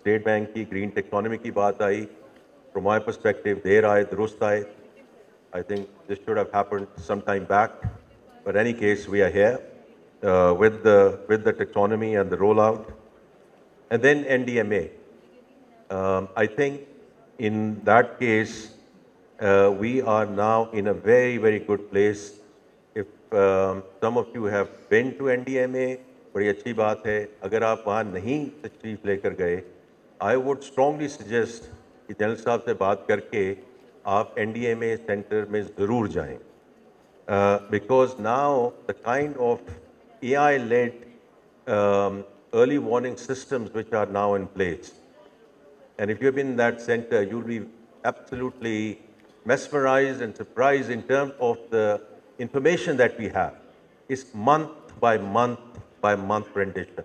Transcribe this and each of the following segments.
State bank की green टेक्नोनॉमी की बात आई, from my perspective, देर आए दुरुस्त आए. I think this should have happened some time back, but in any case, we are here with the taxonomy and the rollout, and then NDMA. I think in that case, we are now in a very, very good place. If some of you have been to NDMA, बड़ी अच्छी बात है. अगर आप वहाँ नहीं तशरीफ लेकर गए, I would strongly suggest कि जनरल साहब से बात करके आप NDMA सेंटर में ज़रूर जाएं. Because now the kind of AI-led early warning systems which are now in place, and if you've been in that center, you'll be absolutely mesmerized and surprised in terms of the information that we have. It's month by month rendition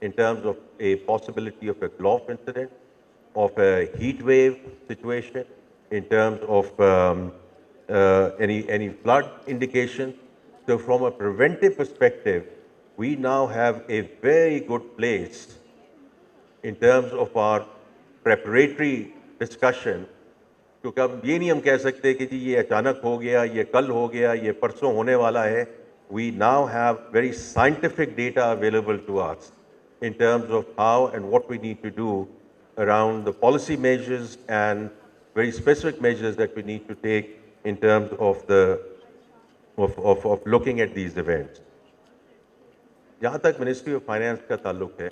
in terms of a possibility of a Gulf incident, of a heat wave situation, in terms of any flood indication. So from a preventive perspective, we now have a very good place in terms of our preparatory discussion. क्योंकि अब ये नहीं हम कह सकते कि जी ये अचानक हो गया, ये कल हो गया, ये परसों होने वाला है. We now have very scientific data available to us in terms of how and what we need to do around the policy measures and very specific measures that we need to take in terms of looking at these events. जहाँ तक ministry of finance का ताल्लुक है,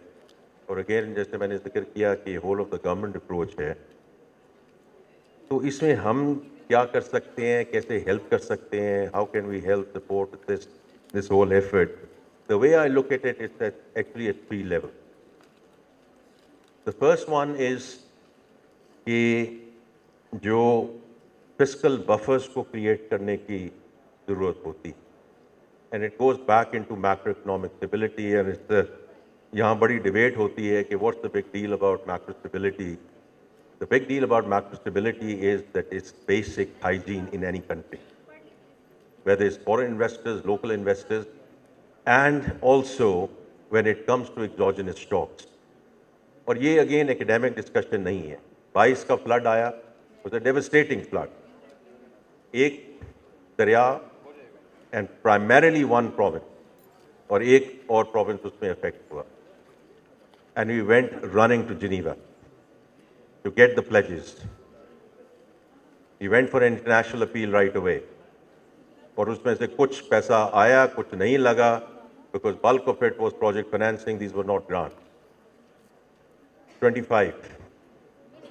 और again जैसे मैंने जिक्र किया कि whole of the government approach है, तो इसमें हम क्या कर सकते हैं, कैसे हेल्प कर सकते हैं, how can we help support this whole effort. The way I look at it is actually at three levels. The first one is कि जो fiscal buffers को create करने की ज़रूरत होती, and it goes back into macroeconomic stability, and यहाँ बड़ी debate होती है कि what's the big deal about macro stability. The big deal about macro stability is that it's basic hygiene in any country, whether it's foreign investors, local investors, and also when it comes to exogenous shocks. और ये again academic discussion नहीं है. 22 का flood आया, was a devastating flood. एक दरिया and primarily one province, और एक और province उसमें affect हुआ. And we went running to Geneva to get the pledges. We went for an international appeal right away. और उसमें से कुछ पैसा आया, कुछ नहीं लगा, because bulk of it was project financing, these were not grants. 25,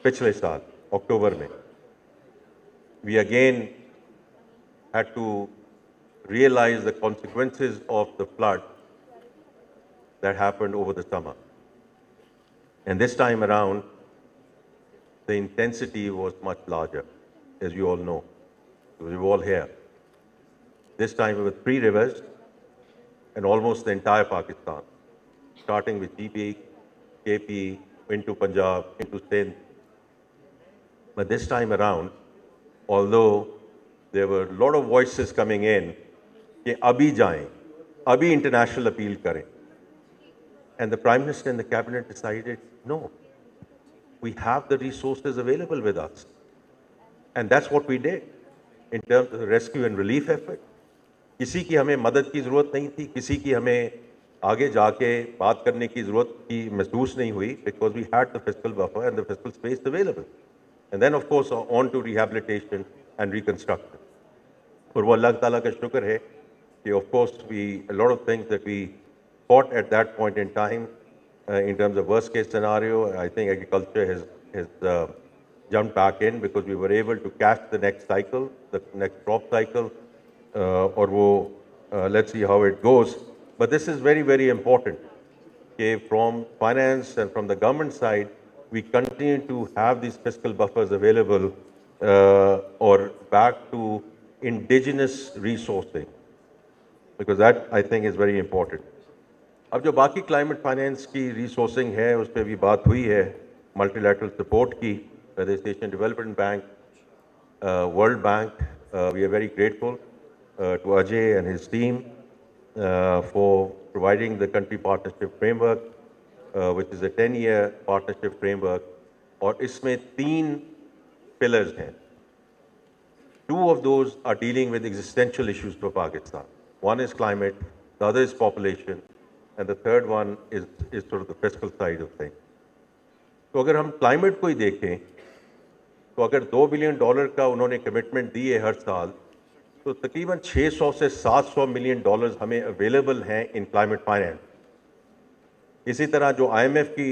पिछले साल, October में, we again had to realize the consequences of the flood that happened over the summer. And this time around, the intensity was much larger, as you all know, because we were all here. This time with 3 rivers and almost the entire Pakistan, starting with GP, KP, into Punjab, into Sindh. But this time around, although there were a lot of voices coming in, कि अभी जाएं, अभी international appeal करें. And the Prime Minister and the Cabinet decided, no, we have the resources available with us. And that's what we did in terms of the rescue and relief effort. किसी की हमें मदद की ज़रूरत नहीं थी, किसी की हमें आगे जाके बात करने की ज़रूरत की महसूस नहीं हुई, because we had the fiscal buffer and the fiscal space available. And then of course on to rehabilitation and reconstruction. और वो अल्लाह ताला का शुक्र है कि of course a lot of things that we fought at that point in time in terms of worst case scenario, I think agriculture has jumped back in because we were able to catch the next cycle, the next crop cycle, or wo, let's see how it goes. But this is very, very important. Okay, from finance and from the government side, we continue to have these fiscal buffers available or back to indigenous resourcing, because that I think is very important. अब जो बाकी climate finance की resourcing है, उस पर भी बात हुई है, multilateral support की, whether it's Asian Development Bank, World Bank. We are very grateful to Ajay and his team for providing the country partnership framework. which is a 10-year partnership framework, और इसमें 3 pillars हैं. 2 of those are dealing with existential issues for Pakistan. One is climate, the other is population, and the third one is sort of the fiscal side of things. तो अगर हम climate को ही देखें, तो अगर $2 बिलियन का उन्होंने कमिटमेंट दी है हर साल, तो तकरीबन 600 से 700 मिलियन डॉलर्स हमें अवेलेबल हैं इन क्लाइमेट फाइनेंस. इसी तरह जो IMF की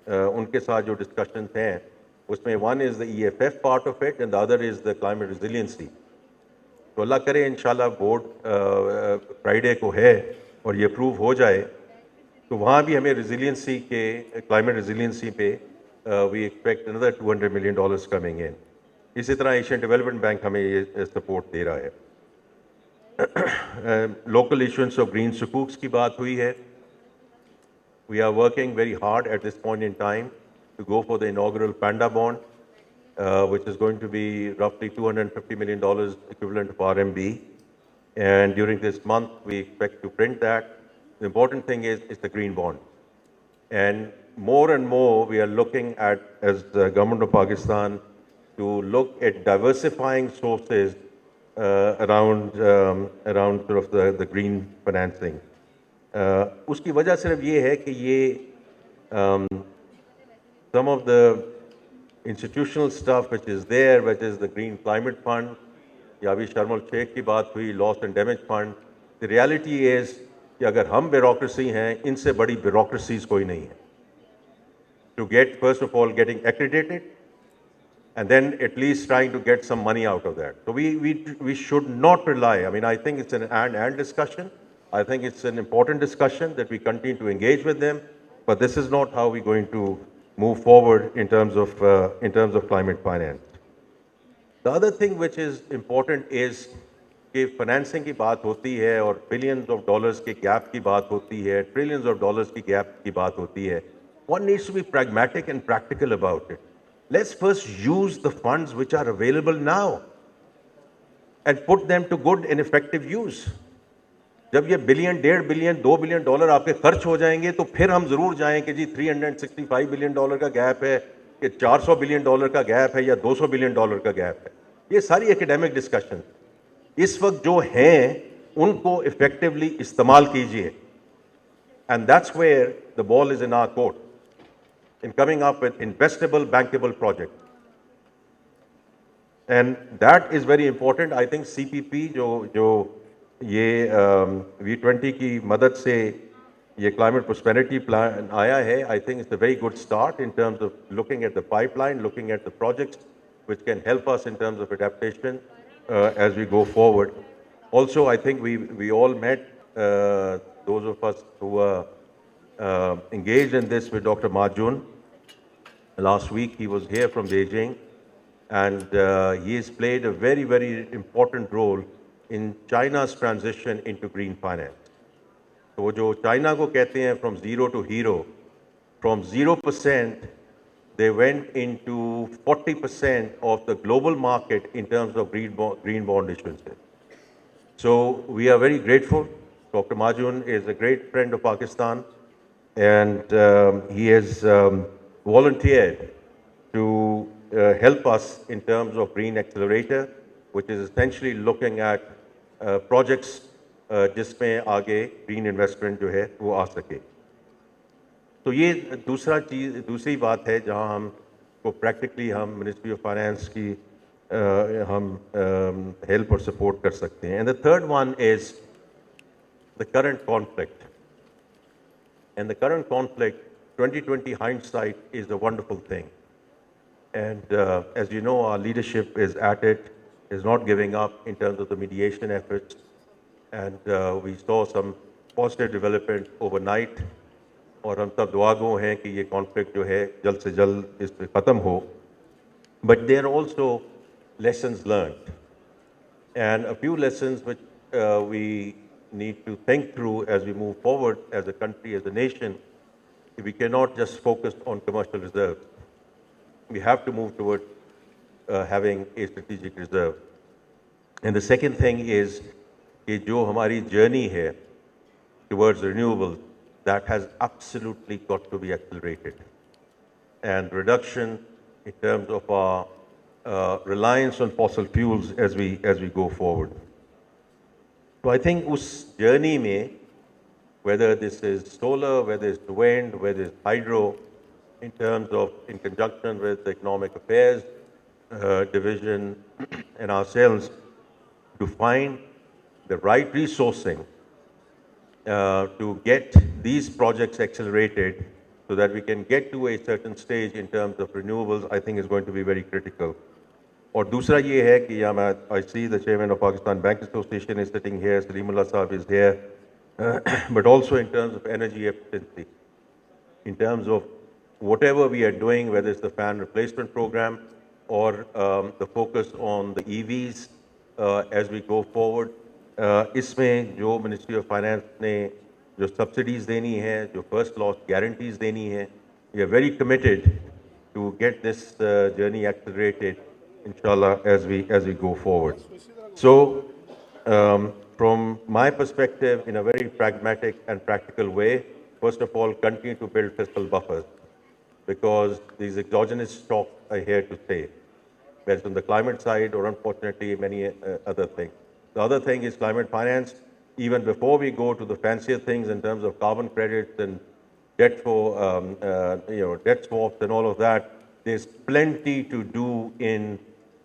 उनके साथ जो डिस्कशंस हैं, उसमें one is the EFF part of it and the other is the climate resiliency. तो अल्लाह करे इंशाल्लाह बोर्ड फ्राइडे को है और ये अप्रूव हो जाए, तो वहाँ भी हमें resiliency के climate resiliency पे we expect another $200 million coming in. इसी तरह एशियन डेवलपमेंट बैंक हमें ये सपोर्ट दे रहा है. लोकल इशुएंस ऑफ ग्रीन सुकूक्स की बात हुई है. We are working very hard at this point in time to go for the inaugural Panda bond, which is going to be roughly $250 million equivalent of RMB. And during this month, we expect to print that. The important thing is the green bond. And more, we are looking at, as the government of Pakistan, to look at diversifying sources around sort of the green financing. उसकी वजह सिर्फ ये है कि ये some of the institutional stuff which is there, which is the Green Climate Fund, या अभी शर्म अल शेख की बात हुई, Loss and Damage Fund. The reality is कि अगर हम bureaucracy हैं, इनसे बड़ी bureaucracies कोई नहीं है. To get, first of all, getting accredited, and then at least trying to get some money out of that. So we should not rely. I mean, I think it's an and discussion. I think it's an important discussion that we continue to engage with them, but this is not how we're going to move forward in terms of climate finance. The other thing which is important is कि financing की बात होती है और billions of dollars के gap की बात होती है, trillions of dollars की gap की बात होती है. One needs to be pragmatic and practical about it. Let's first use the funds which are available now and put them to good and effective use. जब ये बिलियन, $1.5 बिलियन, $2 बिलियन आपके खर्च हो जाएंगे, तो फिर हम जरूर जाएं कि जी $365 बिलियन का गैप है, कि $400 बिलियन का गैप है या $200 बिलियन का गैप है. ये सारी एकेडमिक डिस्कशन इस वक्त जो हैं उनको इफेक्टिवली इस्तेमाल कीजिए. And that's where the ball is in our court in coming up with investable, bankable projects. And that is very important. I think CPP जो ये V20 की मदद से ये climate prosperity plan आया है, I think it's a very good start in terms of looking at the pipeline, looking at the projects which can help us in terms of adaptation as we go forward. Also, I think we all met, those of us who were engaged in this, with Dr. Majun. Last week he was here from Beijing, and he has played a very, very important role in China's transition into green finance. So वो जो China को कहते हैं from zero to hero, from 0% they went into 40% of the global market in terms of green bond issuances. So we are very grateful. Dr. Majun is a great friend of Pakistan, and he has volunteered to help us in terms of Green Accelerator, which is essentially looking at projects जिसमें आगे green investment जो है वो आ सके. तो ये दूसरी बात है जहाँ हम को practically हम Ministry of Finance की हम help और support कर सकते हैं. And the third one is the current conflict. And the current conflict, 2020 hindsight is a wonderful thing. And as you know, our leadership is at it, is not giving up in terms of the mediation efforts. And we saw some positive development overnight. और हम सब दुआगो हैं कि ये conflict जो है जल्द से जल्द इस पे ख़त्म हो. But there are also lessons learned. And a few lessons which we need to think through as we move forward as a country, as a nation. We cannot just focus on commercial reserves. We have to move toward having a strategic reserve. And the second thing is कि जो हमारी journey है towards renewables, that has absolutely got to be accelerated. And reduction in terms of our reliance on fossil fuels as we go forward. So I think us journey mein, whether this is solar, whether it's wind, whether it's hydro, in terms of in conjunction with the Economic Affairs Division and ourselves, to find the right resourcing to get these projects accelerated so that we can get to a certain stage in terms of renewables, I think is going to be very critical. और दूसरा ये है कि I see the chairman of Pakistan Bank Association is sitting here, Salimullah Saab is here, but also in terms of energy efficiency, in terms of whatever we are doing, whether it's the fan replacement program or the focus on the EVs as we go forward. इसमें जो Ministry of Finance ने जो subsidies देनी है, जो first loss guarantees देनी है, we are very committed to get this journey accelerated, inshallah, as we go forward. So, from my perspective, in a very pragmatic and practical way, first of all, continue to build fiscal buffers, because these exogenous shocks are here to stay, whether it's on the climate side or unfortunately many other things. The other thing is climate finance. Even before we go to the fancier things in terms of carbon credits and debt for debt swaps and all of that, there's plenty to do in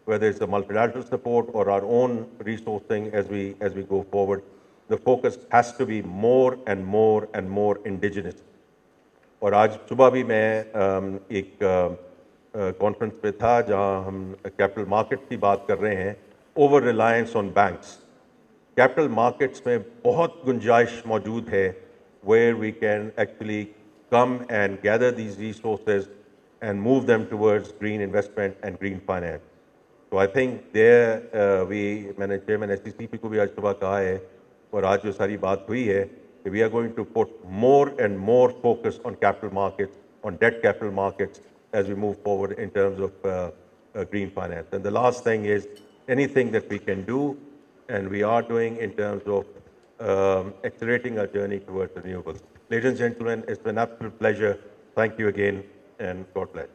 whether it's the multilateral support or our own resourcing as we go forward. The focus has to be more and more and more indigenous. और आज सुबह भी मैं एक conference पे था जहां हम कैपिटल मार्केट्स की बात कर रहे हैं, over reliance on banks. Capital markets में बहुत गुंजाइश मौजूद है where we can actually come and gather these resources and move them towards green investment and green finance. So I think there मैंने चेयरमैन SCCP को भी आज सुबह कहा है और आज जो सारी बात हुई है, we are going to put more and more focus on capital markets, on debt capital markets as we move forward in terms of green finance. And the last thing is anything that we can do and we are doing in terms of accelerating our journey towards renewables. Ladies and gentlemen, it's been an absolute pleasure. Thank you again and God bless.